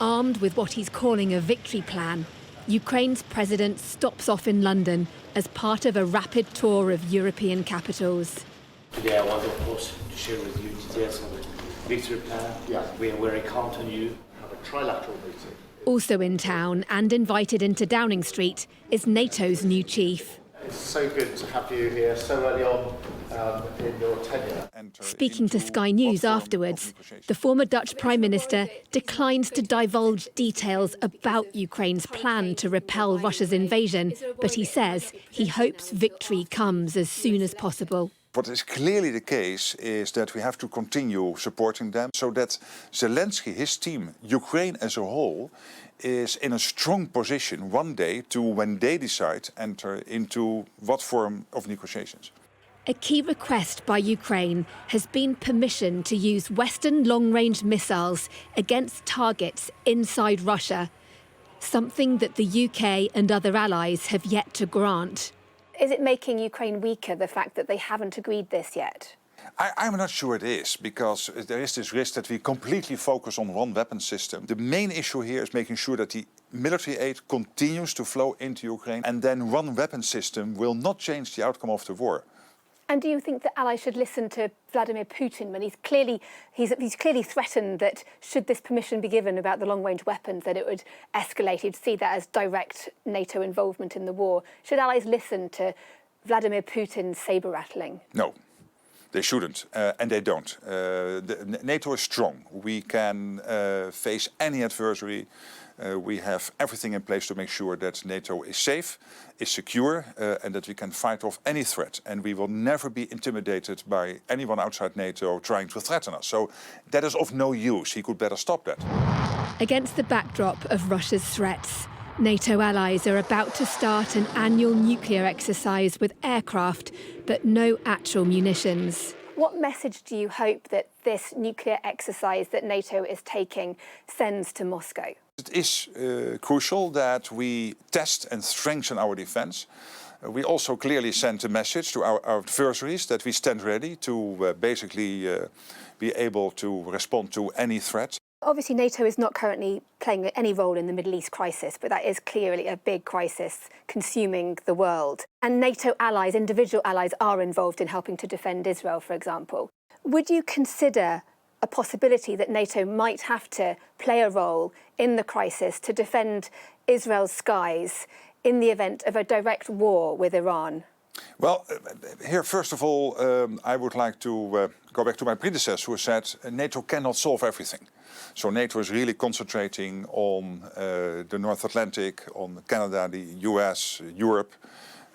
Armed with what he's calling a victory plan, Ukraine's president stops off in London as part of a rapid tour of European capitals. Today I want, of course, to share with you details of the victory plan. Where I count on you. Have a trilateral meeting. Also in town and invited into Downing Street is NATO's new chief. It's so good to have you here so early on in your tenure. Speaking to Sky News afterwards, the former Dutch Prime Minister declines to divulge details about Ukraine's plan to repel Russia's invasion, but he says he hopes victory comes as soon as possible. What is clearly the case is that we have to continue supporting them so that Zelenskyy, his team, Ukraine as a whole, is in a strong position one day to, when they decide, enter into what form of negotiations. A key request by Ukraine has been permission to use Western long-range missiles against targets inside Russia, something that the UK and other allies have yet to grant. Is it making Ukraine weaker, the fact that they haven't agreed this yet? I'm not sure it is, because there is this risk that we completely focus on one weapon system. The main issue here is making sure that the military aid continues to flow into Ukraine, and then one weapon system will not change the outcome of the war. And do you think that allies should listen to Vladimir Putin when he's clearly threatened that should this permission be given about the long-range weapons, that it would escalate? He'd see that as direct NATO involvement in the war. Should allies listen to Vladimir Putin's sabre-rattling? No, they shouldn't, and they don't. NATO is strong. We can face any adversary. We have everything in place to make sure that NATO is safe, is secure, and that we can fight off any threat. And we will never be intimidated by anyone outside NATO trying to threaten us. So that is of no use. He could better stop that. Against the backdrop of Russia's threats, NATO allies are about to start an annual nuclear exercise with aircraft, but no actual munitions. What message do you hope that this nuclear exercise that NATO is taking sends to Moscow? It is crucial that we test and strengthen our defence. We also clearly send a message to our adversaries that we stand ready to basically be able to respond to any threat. Obviously, NATO is not currently playing any role in the Middle East crisis, but that is clearly a big crisis consuming the world. And NATO allies, individual allies, are involved in helping to defend Israel, for example. Would you consider a possibility that NATO might have to play a role in the crisis to defend Israel's skies in the event of a direct war with Iran? Well, here, first of all, I would like to go back to my predecessor who said NATO cannot solve everything. So NATO is really concentrating on the North Atlantic, on Canada, the US, Europe.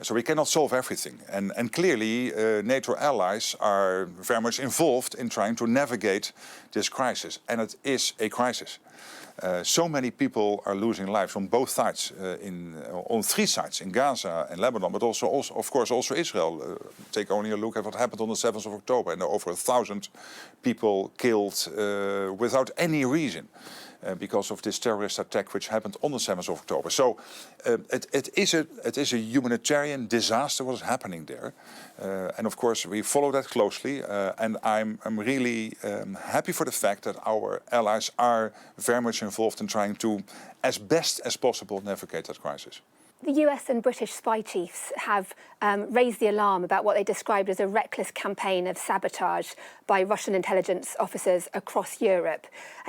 So we cannot solve everything. And clearly, NATO allies are very much involved in trying to navigate this crisis. And it is a crisis. So many people are losing lives on both sides, on three sides, in Gaza and Lebanon, but also of course, also Israel. Take only a look at what happened on the 7th of October, and there are over 1,000 people killed without any reason because of this terrorist attack which happened on the 7th of October. So it is a humanitarian disaster what is happening there. And of course, we follow that closely. And I'm really happy for the fact that our allies are very much involved in trying to, as best as possible, navigate that crisis. The US and British spy chiefs have raised the alarm about what they described as a reckless campaign of sabotage by Russian intelligence officers across Europe.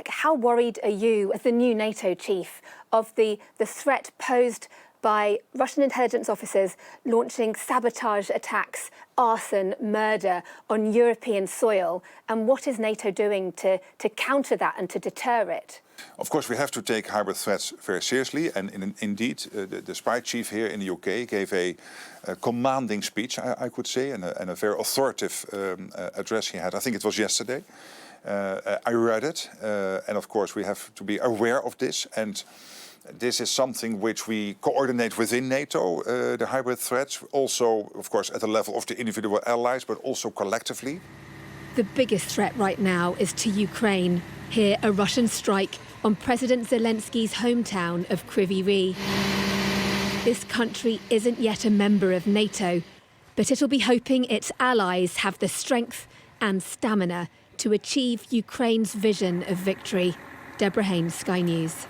How worried are you, as the new NATO chief, of the threat posed by Russian intelligence officers launching sabotage attacks, arson, murder on European soil? And what is NATO doing to counter that and to deter it? Of course, we have to take hybrid threats very seriously. And indeed, the spy chief here in the UK gave a commanding speech, I could say, and a very authoritative address he had. I think it was yesterday. I read it. And of course, we have to be aware of this. And this is something which we coordinate within NATO, the hybrid threats, also, of course, at the level of the individual allies, but also collectively. The biggest threat right now is to Ukraine. Here, a Russian strike on President Zelenskyy's hometown of Kryvyi Rih. This country isn't yet a member of NATO, but it'll be hoping its allies have the strength and stamina to achieve Ukraine's vision of victory. Deborah Haynes, Sky News.